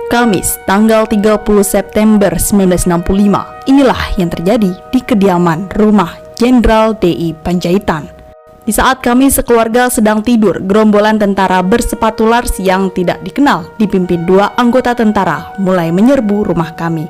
Kamis, tanggal 30 September 1965, inilah yang terjadi di kediaman rumah Jenderal D.I. Panjaitan. Di saat kami sekeluarga sedang tidur, gerombolan tentara bersepatu lars yang tidak dikenal dipimpin 2 anggota tentara mulai menyerbu rumah kami.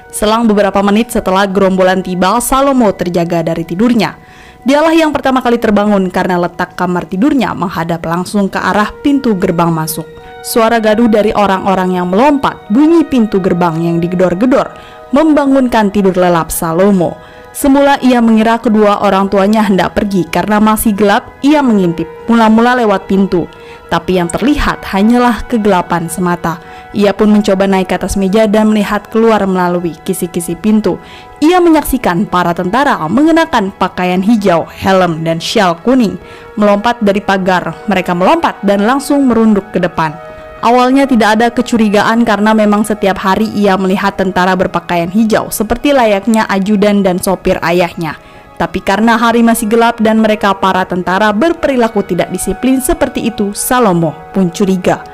Selang beberapa menit setelah gerombolan tiba, Salomo terjaga dari tidurnya. Dialah yang pertama kali terbangun karena letak kamar tidurnya menghadap langsung ke arah pintu gerbang masuk. Suara gaduh dari orang-orang yang melompat, bunyi pintu gerbang yang digedor-gedor, membangunkan tidur lelap Salomo. Semula ia mengira kedua orang tuanya hendak pergi karena masih gelap. Ia mengintip mula-mula lewat pintu, tapi yang terlihat hanyalah kegelapan semata. Ia pun mencoba naik ke atas meja dan melihat keluar melalui kisi-kisi pintu. Ia menyaksikan para tentara mengenakan pakaian hijau, helm dan syal kuning melompat dari pagar. Mereka melompat dan langsung merunduk ke depan. Awalnya tidak ada kecurigaan karena memang setiap hari ia melihat tentara berpakaian hijau seperti layaknya ajudan dan sopir ayahnya. Tapi karena hari masih gelap dan mereka para tentara berperilaku tidak disiplin seperti itu, Salomo pun curiga.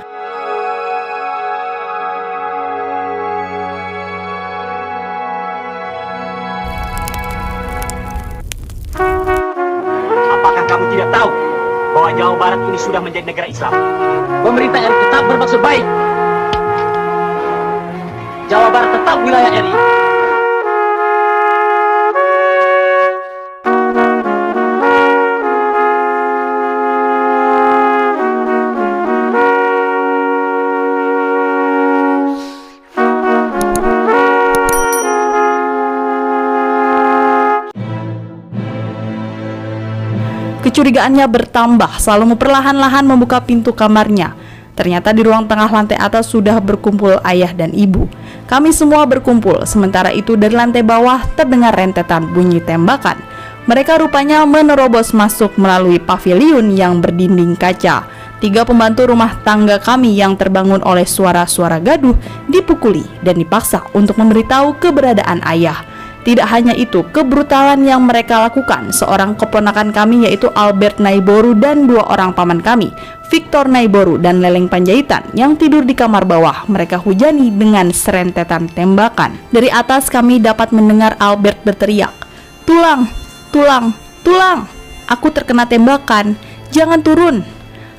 Apakah kamu tidak tahu bahwa Jawa Barat ini sudah menjadi negara Islam? Pemerintah RI tetap bermaksud baik. Jawa Barat tetap wilayah RI. Kecurigaannya bertambah. Salomo perlahan-lahan membuka pintu kamarnya. Ternyata di ruang tengah lantai atas sudah berkumpul ayah dan ibu. Kami semua berkumpul. Sementara itu dari lantai bawah terdengar rentetan bunyi tembakan. Mereka rupanya menerobos masuk melalui pavilion yang berdinding kaca. 3 pembantu rumah tangga kami yang terbangun oleh suara-suara gaduh dipukuli dan dipaksa untuk memberitahu keberadaan ayah. Tidak hanya itu, kebrutalan yang mereka lakukan, seorang keponakan kami yaitu Albert Naiboru dan 2 orang paman kami, Victor Naiboru dan Leleng Panjaitan yang tidur di kamar bawah, mereka hujani dengan serentetan tembakan. Dari atas kami dapat mendengar Albert berteriak, "Tulang, tulang, tulang! Aku terkena tembakan, jangan turun!"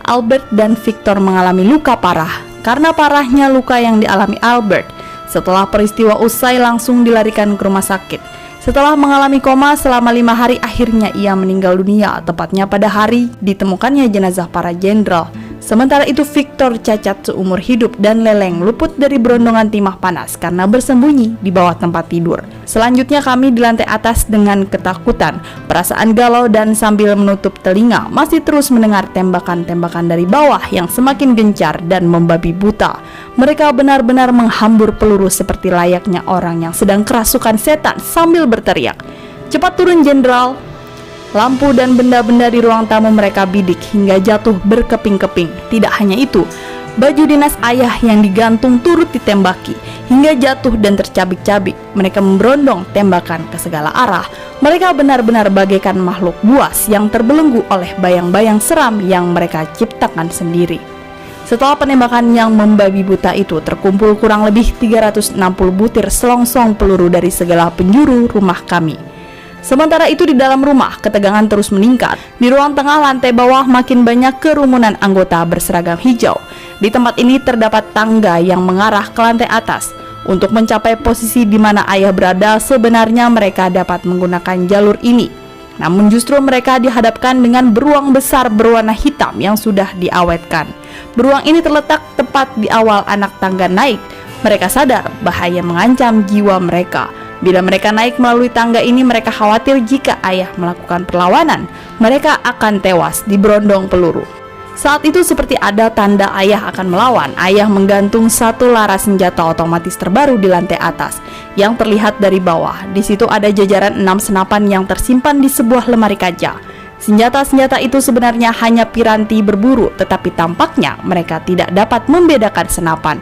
Albert dan Victor mengalami luka parah. Karena parahnya luka yang dialami Albert, setelah peristiwa usai langsung dilarikan ke rumah sakit. Setelah mengalami koma selama 5 hari, akhirnya ia meninggal dunia, tepatnya pada hari ditemukannya jenazah para jenderal. Sementara itu Victor cacat seumur hidup dan Leleng luput dari berondongan timah panas karena bersembunyi di bawah tempat tidur. Selanjutnya kami di lantai atas dengan ketakutan, perasaan galau dan sambil menutup telinga masih terus mendengar tembakan-tembakan dari bawah yang semakin gencar dan membabi buta. Mereka benar-benar menghambur peluru seperti layaknya orang yang sedang kerasukan setan sambil berteriak, "Cepat turun jenderal!" Lampu dan benda-benda di ruang tamu mereka bidik hingga jatuh berkeping-keping. Tidak hanya itu, baju dinas ayah yang digantung turut ditembaki hingga jatuh dan tercabik-cabik. Mereka memberondong tembakan ke segala arah. Mereka benar-benar bagaikan makhluk buas yang terbelenggu oleh bayang-bayang seram yang mereka ciptakan sendiri. Setelah penembakan yang membabi buta itu, terkumpul kurang lebih 360 butir selongsong peluru dari segala penjuru rumah kami. Sementara itu di dalam rumah, ketegangan terus meningkat. Di ruang tengah lantai bawah makin banyak kerumunan anggota berseragam hijau. Di tempat ini terdapat tangga yang mengarah ke lantai atas. Untuk mencapai posisi di mana ayah berada, sebenarnya mereka dapat menggunakan jalur ini. Namun justru mereka dihadapkan dengan beruang besar berwarna hitam yang sudah diawetkan. Beruang ini terletak tepat di awal anak tangga naik. Mereka sadar bahaya mengancam jiwa mereka. Bila mereka naik melalui tangga ini, mereka khawatir jika ayah melakukan perlawanan, mereka akan tewas diberondong peluru. Saat itu seperti ada tanda ayah akan melawan. Ayah menggantung 1 laras senjata otomatis terbaru di lantai atas yang terlihat dari bawah. Di situ ada jajaran 6 senapan yang tersimpan di sebuah lemari kaca. Senjata-senjata itu sebenarnya hanya piranti berburu, tetapi tampaknya mereka tidak dapat membedakan senapan.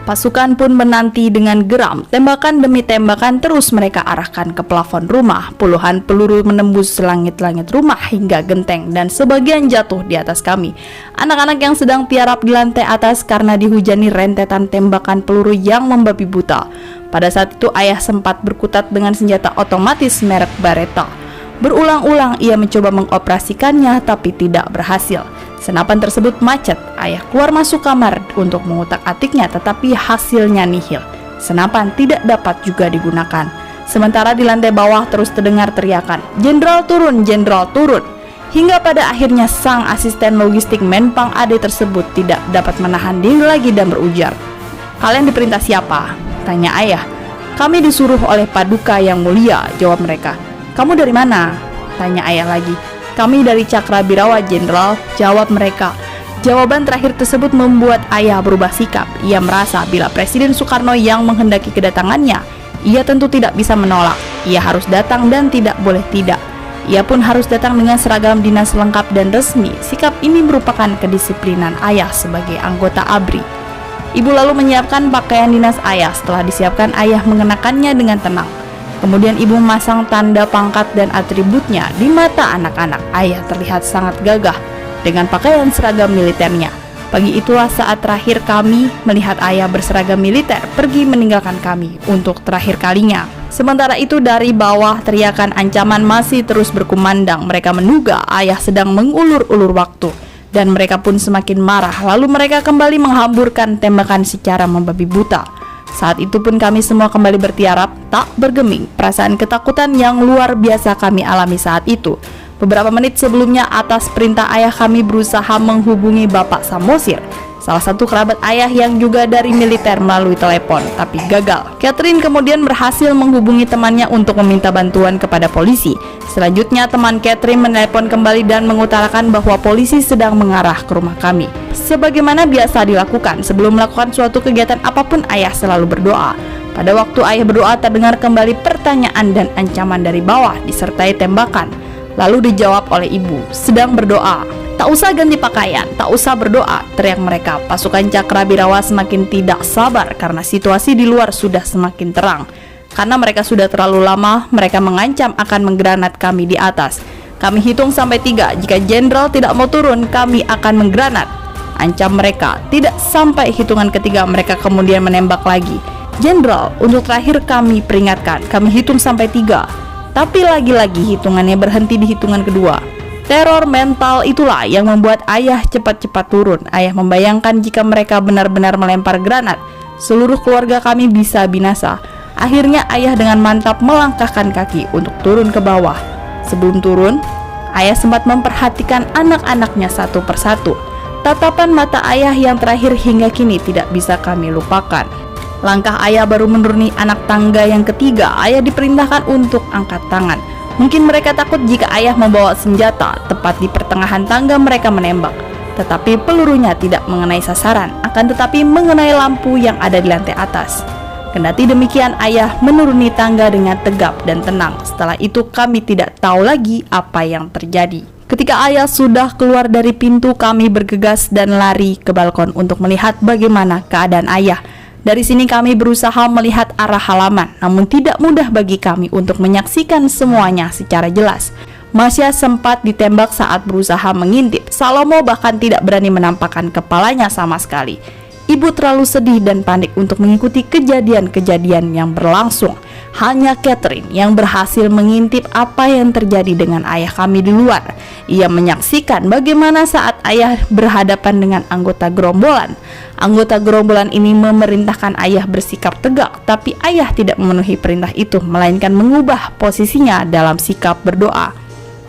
Pasukan pun menanti dengan geram. Tembakan demi tembakan terus mereka arahkan ke plafon rumah. Puluhan peluru menembus langit-langit rumah hingga genteng dan sebagian jatuh di atas kami. Anak-anak yang sedang tiarap di lantai atas karena dihujani rentetan tembakan peluru yang membabi buta. Pada saat itu ayah sempat berkutat dengan senjata otomatis merek Beretta. Berulang-ulang ia mencoba mengoperasikannya tapi tidak berhasil. Senapan tersebut macet. Ayah keluar masuk kamar untuk mengutak-atiknya tetapi hasilnya nihil. Senapan tidak dapat juga digunakan. Sementara di lantai bawah terus terdengar teriakan, "Jenderal turun, jenderal turun." Hingga pada akhirnya sang asisten logistik Menpang AD tersebut tidak dapat menahan diri lagi dan berujar, "Kalian diperintah siapa?" tanya ayah. "Kami disuruh oleh Paduka yang mulia," jawab mereka. "Kamu dari mana?" tanya ayah lagi. "Kami dari Cakrabirawa, jenderal," jawab mereka. Jawaban terakhir tersebut membuat ayah berubah sikap. Ia merasa bila Presiden Soekarno yang menghendaki kedatangannya, ia tentu tidak bisa menolak. Ia harus datang dan tidak boleh tidak. Ia pun harus datang dengan seragam dinas lengkap dan resmi. Sikap ini merupakan kedisiplinan ayah sebagai anggota ABRI. Ibu lalu menyiapkan pakaian dinas ayah. Setelah disiapkan, ayah mengenakannya dengan tenang. Kemudian ibu memasang tanda pangkat dan atributnya di mata anak-anak. Ayah terlihat sangat gagah dengan pakaian seragam militernya. Pagi itulah saat terakhir kami melihat ayah berseragam militer pergi meninggalkan kami untuk terakhir kalinya. Sementara itu dari bawah teriakan ancaman masih terus berkumandang. Mereka menduga ayah sedang mengulur-ulur waktu dan mereka pun semakin marah. Lalu mereka kembali menghamburkan tembakan secara membabi buta. Saat itu pun kami semua kembali bertiarap, tak bergeming. Perasaan ketakutan yang luar biasa kami alami saat itu. Beberapa menit sebelumnya atas perintah ayah kami berusaha menghubungi Bapak Samosir, salah satu kerabat ayah yang juga dari militer, melalui telepon, tapi gagal. Catherine kemudian berhasil menghubungi temannya untuk meminta bantuan kepada polisi. Selanjutnya teman Catherine menelepon kembali dan mengutarakan bahwa polisi sedang mengarah ke rumah kami. Sebagaimana biasa dilakukan sebelum melakukan suatu kegiatan apapun, ayah selalu berdoa. Pada waktu ayah berdoa terdengar kembali pertanyaan dan ancaman dari bawah disertai tembakan. Lalu dijawab oleh ibu, "Sedang berdoa." "Tak usah ganti pakaian, tak usah berdoa," teriak mereka. Pasukan Cakrabirawa semakin tidak sabar karena situasi di luar sudah semakin terang. Karena mereka sudah terlalu lama, mereka mengancam akan menggranat kami di atas. "Kami hitung sampai 3, jika jenderal tidak mau turun, kami akan menggranat," ancam mereka. Tidak sampai hitungan ketiga, mereka kemudian menembak lagi. "Jenderal, untuk terakhir kami peringatkan, kami hitung sampai 3. Tapi lagi-lagi hitungannya berhenti di hitungan kedua. Teror mental itulah yang membuat ayah cepat-cepat turun. Ayah membayangkan jika mereka benar-benar melempar granat, seluruh keluarga kami bisa binasa. Akhirnya ayah dengan mantap melangkahkan kaki untuk turun ke bawah. Sebelum turun, ayah sempat memperhatikan anak-anaknya satu persatu. Tatapan mata ayah yang terakhir hingga kini tidak bisa kami lupakan. Langkah ayah baru menuruni anak tangga yang ketiga, ayah diperintahkan untuk angkat tangan. Mungkin mereka takut jika ayah membawa senjata. Tepat di pertengahan tangga mereka menembak. Tetapi pelurunya tidak mengenai sasaran, akan tetapi mengenai lampu yang ada di lantai atas. Kendati demikian, ayah menuruni tangga dengan tegap dan tenang. Setelah itu kami tidak tahu lagi apa yang terjadi. Ketika ayah sudah keluar dari pintu, kami bergegas dan lari ke balkon untuk melihat bagaimana keadaan ayah. Dari sini kami berusaha melihat arah halaman, namun tidak mudah bagi kami untuk menyaksikan semuanya secara jelas. Masya sempat ditembak saat berusaha mengintip. Salomo bahkan tidak berani menampakkan kepalanya sama sekali. Ibu terlalu sedih dan panik untuk mengikuti kejadian-kejadian yang berlangsung. Hanya Catherine yang berhasil mengintip apa yang terjadi dengan ayah kami di luar. Ia menyaksikan bagaimana saat ayah berhadapan dengan anggota gerombolan. Anggota gerombolan ini memerintahkan ayah bersikap tegak, tapi ayah tidak memenuhi perintah itu, melainkan mengubah posisinya dalam sikap berdoa.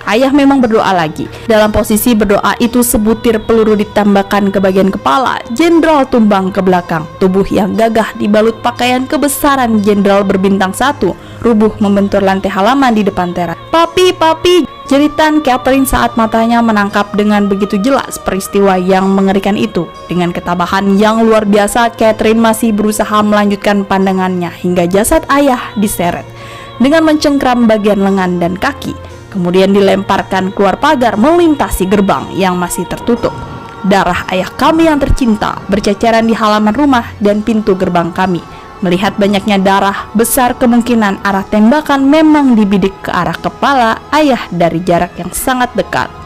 Ayah memang berdoa lagi. Dalam posisi berdoa itu, sebutir peluru ditembakkan ke bagian kepala. Jenderal tumbang ke belakang. Tubuh yang gagah dibalut pakaian kebesaran jenderal berbintang 1 rubuh membentur lantai halaman di depan teras. "Papi, papi!" jeritan Catherine saat matanya menangkap dengan begitu jelas peristiwa yang mengerikan itu. Dengan ketabahan yang luar biasa, Catherine masih berusaha melanjutkan pandangannya hingga jasad ayah diseret dengan mencengkram bagian lengan dan kaki. Kemudian dilemparkan keluar pagar melintasi gerbang yang masih tertutup. Darah ayah kami yang tercinta berceceran di halaman rumah dan pintu gerbang kami. Melihat banyaknya darah, besar kemungkinan arah tembakan memang dibidik ke arah kepala ayah dari jarak yang sangat dekat.